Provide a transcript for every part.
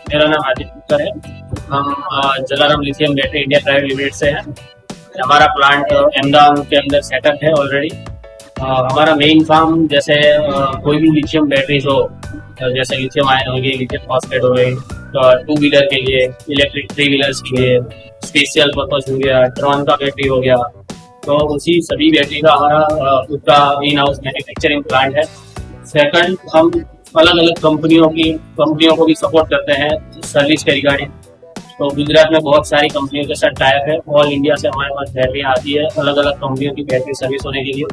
मेरा नाम आदित्य पुत्र है। हम Jalaram lithium battery India private limited से हैं। हमारा प्लांट अहमदाबाद के अंदर सेटअप है ऑलरेडी। हमारा मेन काम जैसे कोई भी लिथियम बैटरीज हो, जैसे लिथियम आयन हो गई, लिथियम फॉस्फेट हो गई, तो 2 व्हीलर के लिए, इलेक्ट्रिक 3 व्हीलर्स के लिए, स्पेशल पर्पज हो गया, ड्रोन का बैटरी हो गया, तो उसी सभी बैटरी का हमारा खुद का इन हाउस मैन्युफैक्चरिंग प्लांट है। सेकंड, हम अलग अलग कंपनियों को भी सपोर्ट करते हैं सर्विस के रिगार्डिंग। तो गुजरात में बहुत सारी कंपनियों के साथ टाइप है। ऑल इंडिया से हमारे पास बैटरियाँ आती है अलग अलग कंपनियों की बैटरी सर्विस होने के लिए,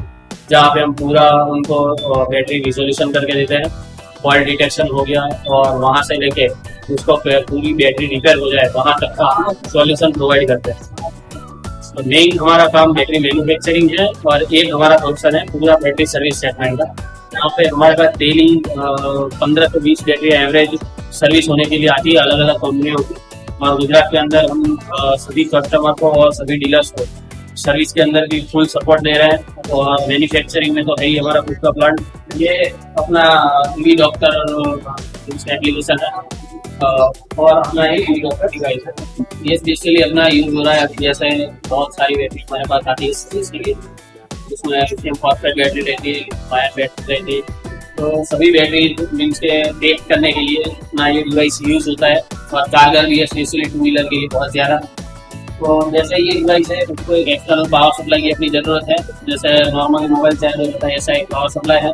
जहाँ पे हम पूरा उनको बैटरी रिजोल्यूशन करके देते हैं, फॉल्ट डिटेक्शन हो गया, और वहाँ से लेके उसको पूरी बैटरी रिपेयर हो जाए वहाँ तक का सॉल्यूशन प्रोवाइड करते हैं। तो मेन हमारा काम बैटरी मैन्युफैक्चरिंग है, और एक हमारा ऑप्शन है पूरा बैटरी सर्विस सेगमेंट का, यहाँ पे हमारे पास डेली 15 से 20 बैटरी एवरेज सर्विस होने के लिए आती है अलग अलग कंपनियों की। और गुजरात के अंदर हम सभी कस्टमर को और सभी डीलर्स को सर्विस के अंदर भी फुल सपोर्ट दे रहे हैं। और मैन्युफैक्चरिंग में तो है ही हमारा खुद का प्लांट। ये अपना ईवी डॉक्टर एप्लीकेशन है, और अपना ईवी डॉक्टर डिवाइस है। ये स्पेशली अपना यूज हो रहा है, जैसे बहुत सारी बैटरी हमारे पास आती है इस चीज़ के लिए। उसमें लिथियम फॉस्फेट बैटरी रहती है, आयन बैटरी रहती है, तो सभी बैटरी मीन्स के टेस्ट करने के लिए अपना ये डिवाइस यूज होता है। और चार्जर भी है स्पेशली 2 व्हीलर के लिए बहुत ज़्यादा। तो जैसे ये डिवाइस है, उसको एक एक्सटर्नल पावर सप्लाई की अपनी ज़रूरत है, जैसे नॉर्मल मोबाइल चार्जर होता है ऐसा एक पावर सप्लाई है,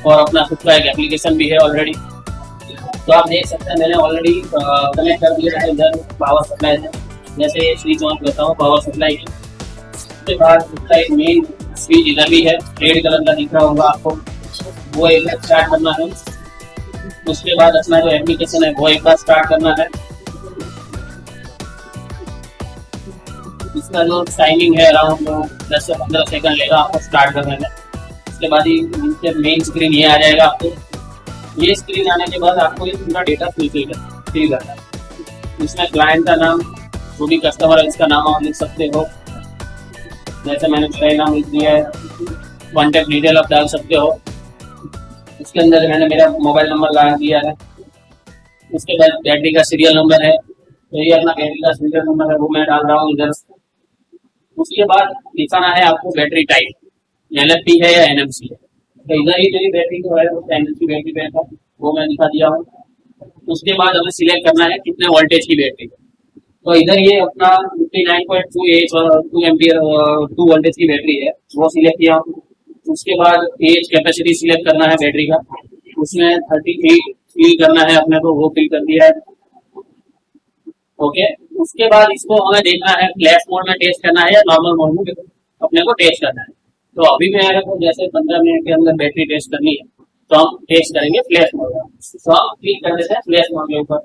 और अपना खुद का एक एप्लीकेशन भी है ऑलरेडी। तो आप देख सकते हैं मैंने ऑलरेडी कनेक्ट कर दिया है इधर पावर सप्लाई है। जैसे ये स्विच ऑन करता हूँ पावर सप्लाई की, उसके बाद उसका एक मेन स्विच इधर भी है, रेड कलर का दिख रहा होगा आपको, वो एक बार स्टार्ट करना है। उसके बाद अपना जो एप्लीकेशन है वो एक बार स्टार्ट करना है। इसका जो टाइमिंग है अराउंड 10 से 15 सेकंड लेगा आपको स्टार्ट करने में। उसके बाद ही मेन स्क्रीन ये आ जाएगा आपको। ये स्क्रीन आने के बाद आपको ये पूरा डेटा फिल करना है। इसमें क्लाइंट का नाम, जो भी कस्टमर है उसका नाम आप लिख सकते हो, जैसे मैंने मेरा नाम लिख दिया है। कॉन्टैक्ट डिटेल आप डाल सकते हो। उसके अंदर मैंने मेरा मोबाइल नंबर डाल दिया है। उसके बाद बैटरी का सीरियल नंबर है, तो ये अपना बैटरी का सीरियल नंबर है वो मैं डाल रहा हूँ इधर। उसके बाद दिखाना है आपको बैटरी टाइप, LFP है या NMC है। तो इधर ही मेरी बैटरी जो है वो NMC बैटरी पे था, वो मैं दिखा दिया हूँ। उसके बाद हमें सिलेक्ट करना है कितने वोल्टेज की बैटरी। तो इधर ये अपना 59.2 और 2 एम्पियर 2 वोल्टेज की बैटरी है, वो सिलेक्ट किया हूँ। उसके बाद एज कैपेसिटी सिलेक्ट करना है बैटरी का, उसमें 38 फिल करना है अपने को, वो फिल कर दिया है। ओके, उसके बाद इसको हमें देखना है फ्लैश मोड में टेस्ट करना है या नॉर्मल मोड में अपने को टेस्ट करना है। तो अभी मेरे को जैसे 15 मिनट के अंदर बैटरी टेस्ट करनी है, तो हम टेस्ट करेंगे फ्लैश मोड में। तो हम क्लिक कर देते हैं फ्लैश मोड के ऊपर।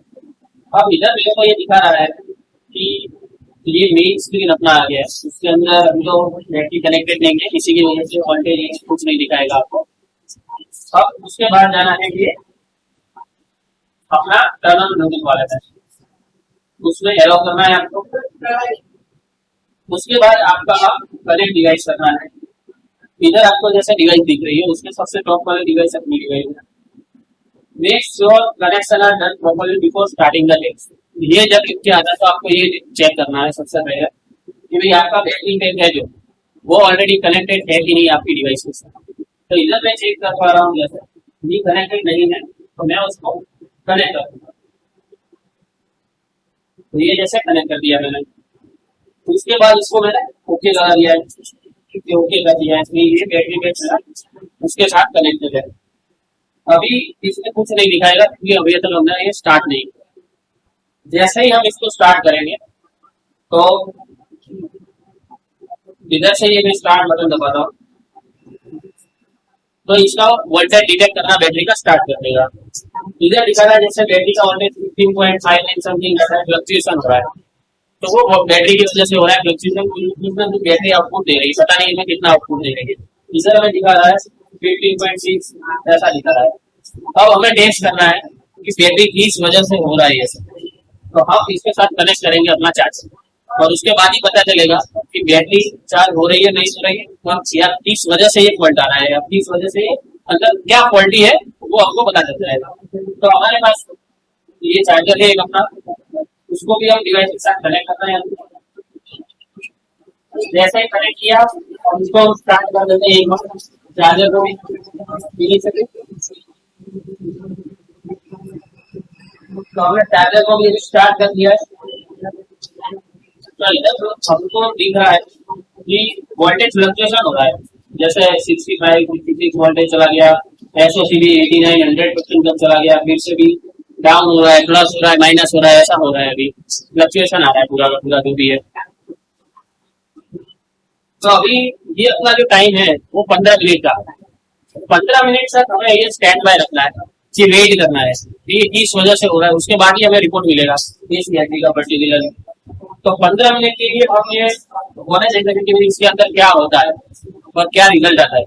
अब इधर मेरे को ये दिखा रहा है कि ये मेन स्क्रीन अपना आ गया है, उसके अंदर अभी तो बैटरी कनेक्टेड नहीं है, इसी की वजह से वोल्टेज कुछ नहीं दिखाएगा आपको। अब उसके बाद जाना है ये अपना टर्न ऑन ब्लूटूथ वाला है, उसमें एलो करना है आपको। उसके बाद आपका कनेक्ट डिवाइस करना है। इधर आपको जैसे डिवाइस दिख रही है, उसमें सबसे टॉप वाले डिवाइस अपनी डिवाइस है। Make sure connection are done properly before starting the test. ये जब लिख के आता है तो आपको ये चेक करना है सबसे पहले कि भाई आपका बैटरी पैक है जो वो ऑलरेडी कनेक्टेड है कि नहीं आपकी डिवाइस के साथ। तो इधर मैं चेक कर पा रहा हूँ, जैसे ये कनेक्टेड नहीं है तो मैं उसको कनेक्ट करूँगा। तो ये जैसे कनेक्ट कर दिया मैंने, उसके बाद इसको मैंने ओके लगा दिया है, ओके कर दिया है, इसमें ये बैटरी पैक उसके साथ कनेक्टेड है। अभी इसमें कुछ नहीं दिखाएगा क्योंकि अभी तक हमने ये स्टार्ट नहीं किया। जैसे ही हम इसको स्टार्ट करेंगे तो इधर से ये मैं स्टार्ट बटन दबाता हूँ, तो इसका वोल्टेज डिटेक्ट करना बैटरी का स्टार्ट कर देगा। इधर दिखा रहा है जैसे बैटरी का वोल्टेज 15.5 समथिंग फ्लक्चुएशन हो रहा है, तो वो बैटरी की वजह से हो रहा है फ्लक्चुएशन। जो बैटरी आउटपुट दे रही है पता नहीं है कितना आउटपुट दे रही है। इधर हमें दिखा रहा है 15.6 ऐसा दिखा रहा है। अब हमें टेस्ट करना है कि बैटरी किस वजह से हो रहा है ये, तो हम इसके साथ कनेक्ट करेंगे अपना चार्ज, और उसके बाद ही पता चलेगा कि बैटरी चार्ज हो रही है नहीं हो रही है। तो हम या किस वजह से ये फॉल्ट आ रहा है या किस वजह से अंदर क्या फॉल्टी है वो हमको पता चल जाएगा। तो हमारे पास ये चार्जर है एक अपना, उसको भी हम डिवाइस के साथ कनेक्ट कर रहे हैं। जैसे ही कनेक्ट किया उसको स्टार्ट कर देते हैं एक बार चार्जर को भी सके। तो हमने चार्जर को भी स्टार्ट कर दिया है। तो इधर हमको दिख रहा है कि वोल्टेज फ्लक्चुएशन हो रहा है, जैसे 65 66 वोल्टेज चला गया, एसओसी भी 89 100% तक चला गया, फिर से भी डाउन हो रहा है, प्लस हो रहा है, माइनस हो रहा है, ऐसा हो रहा है। अभी फ्लक्चुएशन आ रहा है पूरा का पूरा जो भी है। तो अभी ये अपना जो टाइम है वो 15 मिनट का है। 15 मिनट तक हमें ये स्टैंड बाय रखना है, ये वेट करना है, ये इस वजह से हो रहा है। उसके बाद ही हमें रिपोर्ट मिलेगा इस बैटरी का पर्टिकुलर। तो 15 मिनट के लिए हम ये होने देंगे कि इसके अंदर क्या होता है और क्या रिजल्ट आता है।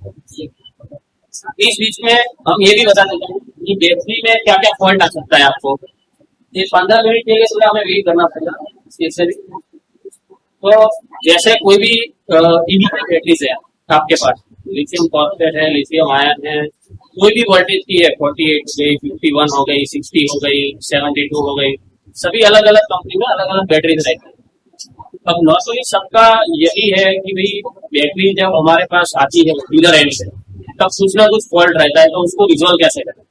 इस बीच में हम ये भी बता देते हैं कि बैटरी में क्या क्या फॉल्ट आ सकता है आपको। ये 15 मिनट के लिए थोड़ा हमें वेट करना पड़ेगा। तो जैसे कोई भी ईवी की बैटरीज है आपके पास, लिथियम फॉस्फेट है, लिथियम आयन है, कोई भी वोल्टेज की है, 48 हो गई, 51 हो गई, 60 हो गई, 72 हो गई, सभी अलग अलग कंपनी में अलग अलग बैटरीज रहती है। अब नॉर्मली सबका यही है कि भाई बैटरी जब हमारे पास आती है डीलर एंड से, तब कुछ ना कुछ फॉल्ट रहता है, तो उसको रिजोल्व कैसे करें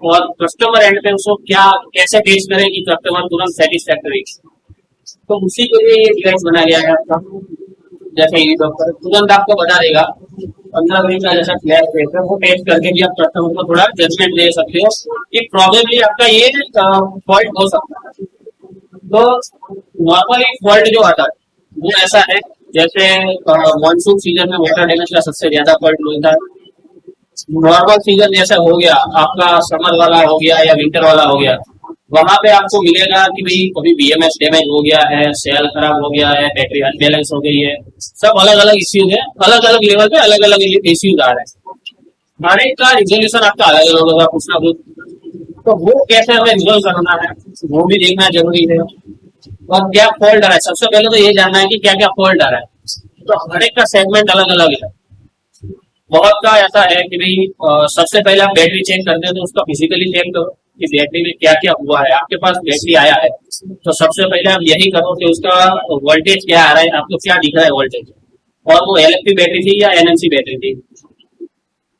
और कस्टमर एंड पे उसको क्या कैसे टेस्ट करें कि कस्टमर तुरंत सेटिस्फैक्टरी। तो उसी के लिए ये डिवाइस बनाया गया है आपका। जैसे ये डॉक्टर तुरंत आपको बता देगा 15 मिनट का जैसा फ्लैश है वो टेस्ट करके भी आप कस्टमर को थोड़ा जजमेंट दे सकते हो कि प्रॉब्लमली आपका ये फॉल्ट हो सकता है। तो नॉर्मली फॉल्ट जो आता है वो ऐसा है, जैसे मानसून सीजन में वाटर डैमेज का सबसे ज्यादा फॉल्ट मिलता है। नॉर्मल सीजन जैसा हो गया आपका, समर वाला हो गया या विंटर वाला हो गया, वहां पे आपको मिलेगा कि भाई कभी बीएमएस डैमेज हो गया है, सेल खराब हो गया है, बैटरी अनबैलेंस हो गई है, सब अलग अलग इश्यूज है, अलग अलग लेवल पे अलग अलग इश्यूज आ रहे हैं। हर एक का रिजोल्यूशन आपका अलग अलग होगा कुछ ना कुछ। तो वो कैसे हमें रिजोल्व करना है वो भी देखना जरूरी है। और क्या फॉल्ट आ रहा है, सबसे पहले तो ये जानना है कि क्या क्या फॉल्ट आ रहा है। तो हर एक का सेगमेंट अलग अलग है। बहुत का ऐसा है कि भाई सबसे पहले आप बैटरी चेक करते हैं तो उसका फिजिकली चेक करो कि बैटरी में क्या क्या हुआ है। आपके पास बैटरी आया है तो सबसे पहले आप यही करो कि उसका वोल्टेज क्या आ रहा है, आपको क्या दिख रहा है वोल्टेज, और वो एलएफपी बैटरी थी या एनएमसी बैटरी थी।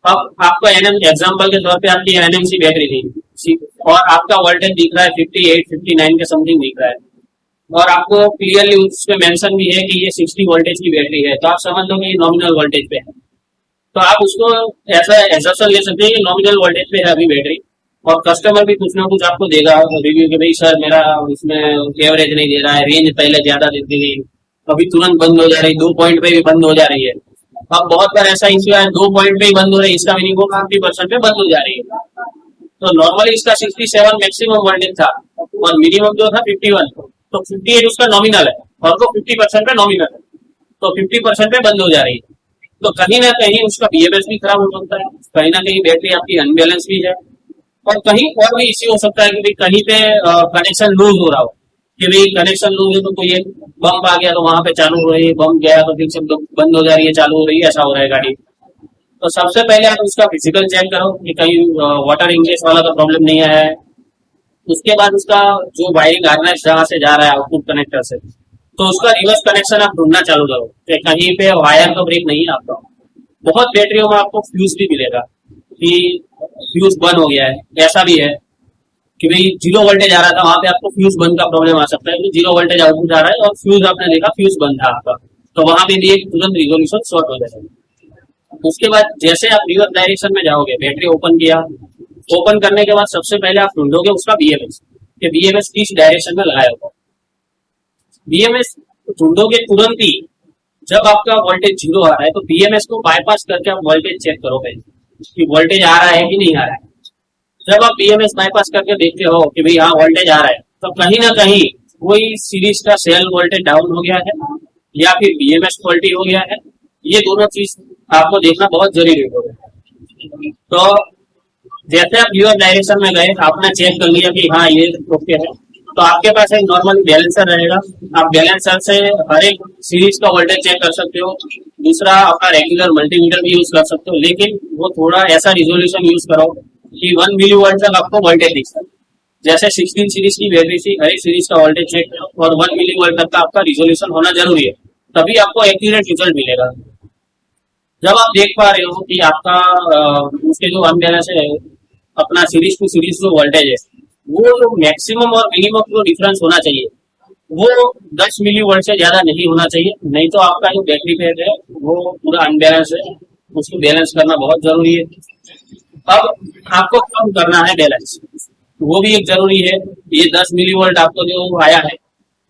अब आपको एग्जाम्पल के तौर पे आपकी एनएमसी बैटरी थी और आपका वोल्टेज दिख रहा है 58 59 के समथिंग दिख रहा है, और आपको क्लियरली उसमें मेंशन भी है कि ये 60 वोल्टेज की बैटरी है, तो आप समझ लो कि नॉमिनल वोल्टेज पे है। तो आप उसको ऐसा एग्जम्पशन ले सकते हैं कि नॉमिनल वोल्टेज पे है अभी बैटरी, और कस्टमर भी कुछ ना कुछ आपको देगा रिव्यू कि भाई सर मेरा उसमें एवरेज नहीं दे रहा है, रेंज पहले ज्यादा देती थी अभी तुरंत बंद हो जा रही, 2 पॉइंट पे भी बंद हो जा रही है। अब बहुत बार ऐसा इश्यू है 2 पॉइंट पे ही बंद हो रही है, इसका मीनिंग 50% पे बंद हो जा रही है। तो नॉर्मली इसका 67 मैक्सिमम वोल्टेज था और मिनिमम जो था 51, तो 58 उसका नॉमिनल है और वो 50% पे नॉमिनल है, तो 50% पे बंद हो जा रही है। तो कहीं ना कहीं उसका बीएमएस भी खराब हो सकता है, कहीं ना कहीं बैटरी आपकी अनबैलेंस भी है, और कहीं और भी इश्यू हो सकता है कि भाई कहीं पे कनेक्शन लूज हो रहा हो, कि भाई कनेक्शन लूज है तो कोई एक बम्प आ गया तो वहां पे चालू हो रही है, बम्प गया तो फिर से बंद हो जा रही है, चालू हो रही है, ऐसा हो रहा है गाड़ी। तो सबसे पहले आप उसका फिजिकल चेक करो कि कहीं वाटर इंग्रेस वाला तो प्रॉब्लम नहीं आया है। उसके बाद उसका जो वायरिंग हार्नेस जहाँ से जा रहा है आउटपुट कनेक्टर से, तो उसका रिवर्स कनेक्शन आप ढूंढना चालू करो कि कहीं पे वायर तो ब्रेक नहीं है आपका। बहुत बैटरियों में आपको फ्यूज भी मिलेगा कि फ्यूज बंद हो गया है, ऐसा भी है कि भाई 0 वोल्टेज आ रहा था वहां पे आपको फ्यूज बंद का प्रॉब्लम आ सकता है, तो 0 वोल्टेज आउटपुट आ रहा है और फ्यूज आपने देखा फ्यूज बंद था आपका, तो वहां पे भी एक तुरंत रिजोल्यूशन शॉर्ट हो जाएगा। उसके बाद जैसे आप रिवर्स डायरेक्शन में जाओगे, बैटरी ओपन किया, ओपन करने के बाद सबसे पहले आप ढूंढोगे उसका बीएमएस, कि बीएमएस किस डायरेक्शन में लगाया होगा। बीएमएस ढूंढोगे तुरंत ही जब आपका वोल्टेज 0 आ रहा है, तो बीएमएस को बाईपास करके आप वोल्टेज चेक करो पहले कि वोल्टेज आ रहा है कि नहीं आ रहा है। जब आप बीएमएस बाईपास करके देखते हो कि भाई हाँ वोल्टेज आ रहा है, तो कहीं ना कहीं कोई सीरीज का सेल वोल्टेज डाउन हो गया है या फिर बीएमएस फॉल्टी हो गया है। ये दोनों चीज आपको देखना बहुत जरूरी है। तो जैसे आप यूएस डायरेक्शन में गए, आपने चेक कर लिया कि हाँ ये ओके है, तो आपके पास एक नॉर्मल बैलेंसर रहेगा। आप बैलेंसर से हर एक सीरीज का वोल्टेज चेक कर सकते हो। दूसरा अपना रेगुलर मल्टीमीटर भी यूज कर सकते हो, लेकिन वो थोड़ा ऐसा रिजोल्यूशन यूज करो कि 1 मिली वोल्ट तक आपको वोल्टेज दिख सके। जैसे 16 सीरीज की बैटरी थी, हर एक सीरीज का वोल्टेज चेक करो और 1 मिली वोल्ट तक का आपका रिजोल्यूशन होना जरूरी है, तभी आपको एक्यूरेट रिजल्ट मिलेगा। जब आप देख पा रहे हो कि आपका उसके जो अनबैलेंस है, अपना सीरीज टू सीरीज जो वोल्टेज है, वो जो मैक्सिमम और मिनिमम जो डिफरेंस होना चाहिए वो 10 मिली वोल्ट से ज्यादा नहीं होना चाहिए, नहीं तो आपका जो बैटरी पैक है वो पूरा अनबैलेंस है, उसको बैलेंस करना बहुत जरूरी है। अब आपको कम करना है बैलेंस, वो भी एक जरूरी है। ये 10 मिली वोल्ट आपको जो आया है,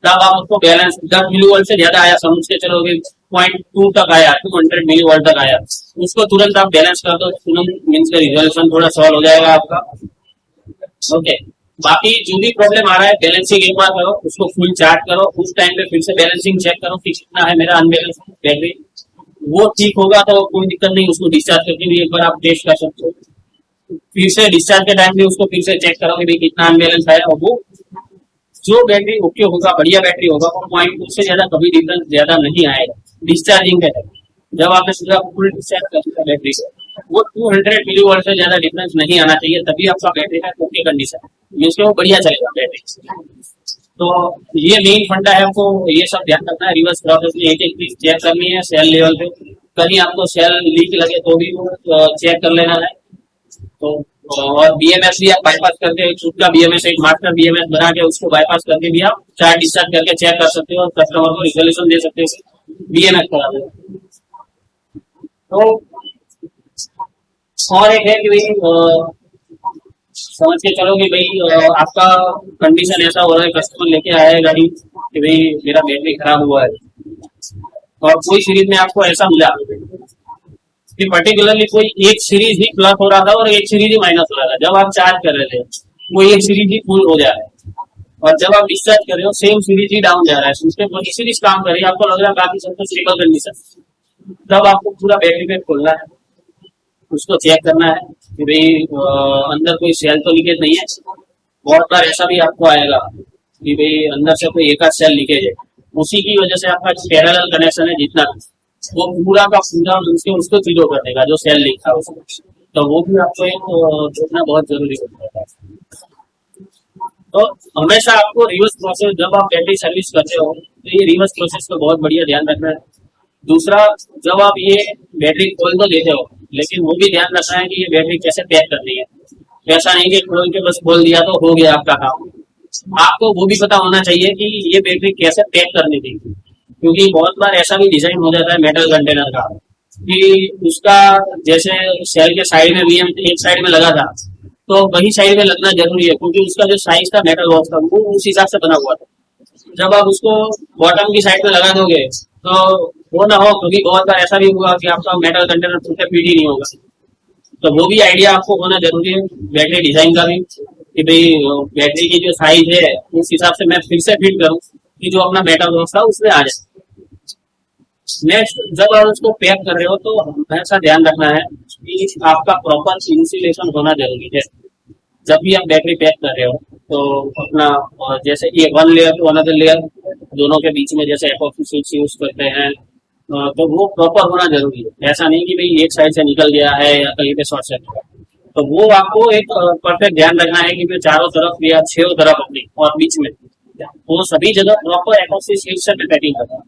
तब आप उसको बैलेंस 10 मिली वोल्ट से ज्यादा आया, समझ के चलोगे 0.2 तक आया, 200 मिली वोल्ट तक आया, उसको तुरंत आप बैलेंस कर दो, तुरंत मीन्स का रिजोल्यूशन थोड़ा सॉल्व हो जाएगा आपका। ओके, बाकी जो भी प्रॉब्लम आ रहा है बैलेंसिंग एक बार करो, उसको फुल चार्ज करो, उस टाइम पे फिर से बैलेंसिंग चेक करो कि कितना है मेरा अनबैलेंस बैटरी, वो ठीक होगा तो कोई दिक्कत नहीं, उसको डिस्चार्ज करके भी एक बार आप टेस्ट कर सकते हो। फिर से डिस्चार्ज के टाइम भी उसको फिर से चेक करो कि भाई कितना अनबैलेंस है, और वो जो बैटरी ओके होगा, बढ़िया बैटरी होगा, वो 0.2 से ज्यादा कभी डिफरेंस ज्यादा नहीं आएगा डिस्चार्जिंग के टाइम। जब आपने सीधा फुल डिस्चार्ज कर दिया बैटरी से, वो 200 मिली वोल्ट से ज्यादा डिफरेंस नहीं आना चाहिए, तभी आपका बैटरी है ओके कंडीशन, मीन्स वो बढ़िया चलेगा बैटरी। तो ये मेन फंडा है, आपको ये सब ध्यान रखना है। रिवर्स प्रोसेस में एक एक चीज चेक करनी है सेल लेवल पे, कहीं आपको सेल लीक लगे तो भी वो चेक कर लेना है। तो और बीएमएस भी आप बाईपास करके खुद का बीएमएस एक मास्टर बीएमएस बना के उसको बाईपास करके भी आप चार्ज डिस्चार्ज करके चेक कर सकते हो और कस्टमर को रिजोल्यूशन दे सकते हो बीएमएस करा दो। तो और एक है कि भाई समझ के चलो कि भाई आपका कंडीशन ऐसा हो रहा है, कस्टमर लेके आया है गाड़ी कि भाई मेरा बैटरी खराब हुआ है, और कोई सीरीज में आपको ऐसा मिला कि पर्टिकुलरली कोई एक सीरीज ही प्लस हो रहा था और एक सीरीज ही माइनस हो रहा था, जब आप चार्ज कर रहे थे वो एक सीरीज ही फुल हो जा रहा है, और जब आप डिस्चार्ज कर रहे हो सेम सीरीज ही डाउन जा रहा है, उसमें कोई सीरीज काम कर रही है, आपको लग रहा है काफी सब कुछ स्टेबल कंडीशन, तब आपको पूरा बैटरी पैक खोलना है, उसको चेक करना है कि भाई अंदर कोई सेल तो लीकेज नहीं है। बहुत बार ऐसा भी आपको आएगा कि भाई अंदर से कोई एक आध सेल लीकेज है, उसी की वजह से आपका पैरेलल कनेक्शन है जितना वो पूरा का पूरा उसको चीजों कर देगा जो सेल लीक था उसको, तो वो भी आपको एक देखना बहुत जरूरी होता है। तो हमेशा आपको रिवर्स प्रोसेस, जब आप बैटरी सर्विस करते हो तो ये रिवर्स प्रोसेस को बहुत बढ़िया ध्यान रखना है। दूसरा, जब आप ये बैटरी खोल तो देते हो, लेकिन वो भी ध्यान रखना है कि ये बैटरी कैसे पैक करनी है। ऐसा नहीं कि खोल के बस खोल दिया तो हो गया आपका काम, आपको वो भी पता होना चाहिए कि ये बैटरी कैसे पैक करनी थी, क्योंकि बहुत बार ऐसा भी डिजाइन हो जाता है मेटल कंटेनर का कि उसका जैसे सेल के साइड में भी एक साइड में लगा था, तो वही साइड में लगना जरूरी है, क्योंकि उसका जो साइज था मेटल बॉक्स का वो उस हिसाब से बना हुआ था। जब आप उसको बॉटम की साइड में लगा दोगे तो वो ना हो, क्योंकि बहुत बार ऐसा भी हुआ कि आपका मेटल कंटेनर टूटे फिट ही नहीं होगा, तो वो भी आइडिया आपको होना जरूरी है बैटरी डिजाइन का भी, कि भाई बैटरी की जो साइज है उस हिसाब से मैं फिर से फिट करूँ कि जो अपना मेटल बॉक्स था उसमें आ जाए। नेक्स्ट, जब आप उसको पैक कर रहे हो तो हमेशा ध्यान रखना है कि आपका प्रॉपर इंसुलेशन होना जरूरी है। जब भी आप बैटरी पैक कर रहे हो तो अपना जैसे ये one layer to another layer दोनों के बीच में जैसे एपॉक्सी शीट्स यूज करते हैं, तो वो प्रॉपर होना जरूरी है। ऐसा नहीं कि भाई एक साइड से निकल गया है या कहीं पे शॉर्ट सर्किट, तो वो आपको एक परफेक्ट ध्यान रखना है कि चारों तरफ या छह तरफ अपनी और बीच में वो सभी जगह प्रॉपर एपॉक्सी शीट से पैकिंग करना,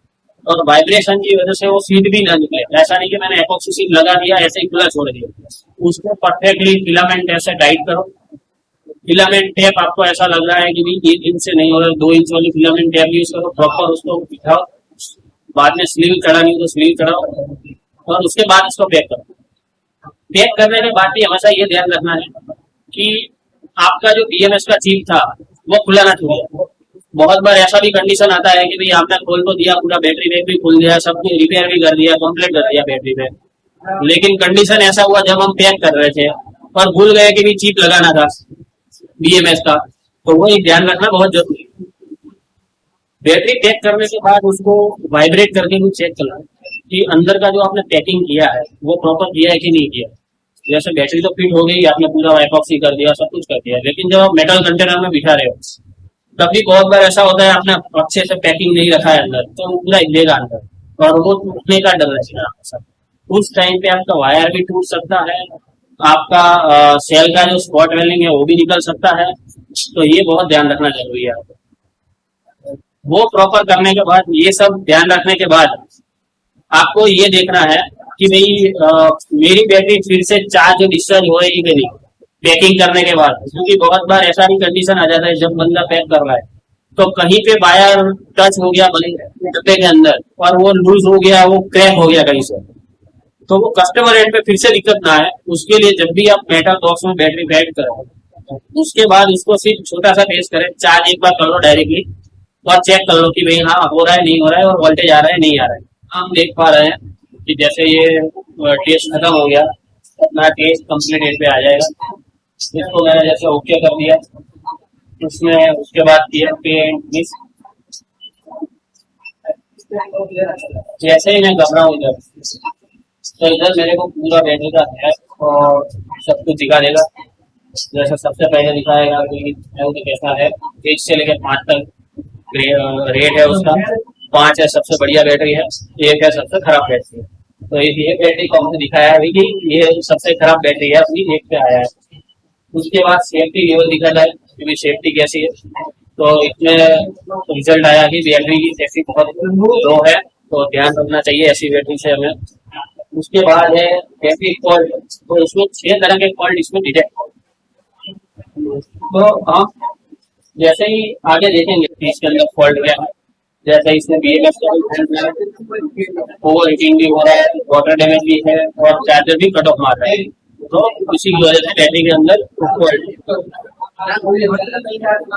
और वाइब्रेशन की वजह से वो सीट भी ना निकले। ऐसा नहीं कि मैंने एपॉक्सी शीट लगा दिया ऐसे ही खुला छोड़ दिया, उसको परफेक्टली फिलामेंट ऐसे टाइट करो। फिलामेंट टेप आपको ऐसा लग रहा है कि भाई 1 इंच से नहीं हो रहा, 2 इंच वाली फिलामेंट टेप यूज करो, प्रॉपर उसको बिठाओ, बाद में स्लीव चढ़ानी हो तो स्लीव चढ़ाओ, और उसके बाद इसको पैक करो। पैक करने के बाद भी हमेशा ये ध्यान रखना है कि आपका जो बीएमएस का चिप था वो खुला ना छोड़े। बहुत बार ऐसा भी कंडीशन आता है कि भाई आपने खोल तो दिया, पूरा बैटरी बैग भी खुल गया, सब कुछ रिपेयर भी कर दिया, कंप्लीट कर दिया बैटरी में, लेकिन कंडीशन ऐसा हुआ जब हम पैक कर रहे थे और भूल गए कि भी चिप लगाना था बीएमएस का, तो वो एक ध्यान रखना बहुत जरूरी है। बैटरी पैक करने के बाद उसको वाइब्रेट करके भी चेक करना कि अंदर का जो आपने पैकिंग किया है वो प्रॉपर किया है कि नहीं किया। जैसे बैटरी तो फिट हो गई, आपने पूरा एपॉक्सी कर दिया, सब कुछ कर दिया, लेकिन जब आप मेटल कंटेनर में बिठा रहे हो तभी बहुत बार ऐसा होता है आपने अच्छे से पैकिंग नहीं रखा है अंदर, तो वो पूरा हिलेगा अंदर और वो टूटने का डर रहेगा। उस टाइम पे आपका वायर भी टूट सकता है, आपका सेल का जो स्पॉट वेल्डिंग है वो भी निकल सकता है, तो ये बहुत ध्यान रखना जरूरी है। वो प्रॉपर करने के बाद, ये सब ध्यान रखने के बाद आपको ये देखना है कि भाई मेरी बैटरी फिर से चार्ज डिस्चार्ज होएगी कि नहीं पैकिंग करने के बाद। क्योंकि बहुत बार ऐसा भी कंडीशन आ जाता है जब बंदा पैक कर रहा है तो कहीं पे वायर टच हो गया डब्बे के अंदर और वो लूज हो गया, वो क्रैक हो गया कहीं से, तो वो कस्टमर एंड पे फिर से दिक्कत ना है। उसके लिए जब भी आप मेटल बॉक्स में बैटरी पैक करो उसके बाद उसको सिर्फ छोटा सा टेस्ट करें, चार्ज एक बार कर लो डायरेक्टली और चेक कर लो कि भाई हाँ हो रहा है नहीं हो रहा है और वोल्टेज आ रहा है नहीं आ रहा है। हम देख पा रहे हैं कि जैसे ये टेस्ट खत्म हो गया, अपना टेस्ट कंप्लीट एंड पे आ जाएगा। इसको मैंने जैसे ओके कर दिया, उसमें उसके बाद किया पेंट, जैसे ही मैं घबराऊं इधर तो इधर मेरे को पूरा बैटरी का है और सब कुछ दिखा देगा। जैसे सबसे पहले दिखाएगा कि कैसा है, 1 से लेकर 5 तक रेट है उसका। 5 है सबसे बढ़िया बैटरी है, 1 है सबसे खराब बैटरी है। तो ये बैटरी को हमने दिखाया है कि ये सबसे खराब बैटरी है, अपनी 1 पे आया है। उसके बाद सेफ्टी लेवल दिखा जाए कि सेफ्टी कैसी है, तो इसमें रिजल्ट आया कि बैटरी की सेफ्टी बहुत लो है, तो ध्यान रखना चाहिए ऐसी बैटरी से हमें। उसके बाद है बैटरी फॉल्ट, तो इसमें 6 तरह के फॉल्ट इसमें डिटेक्ट हो। तो हम जैसे ही आगे देखेंगे कि इसके अंदर फॉल्ट क्या है, जैसे इसमें BMS ओवर हीटिंग भी हो रहा है, वाटर डैमेज भी है और चार्जर भी कट ऑफ मार रहा है, तो इसी की वजह से बैटरी के अंदर फॉल्ट।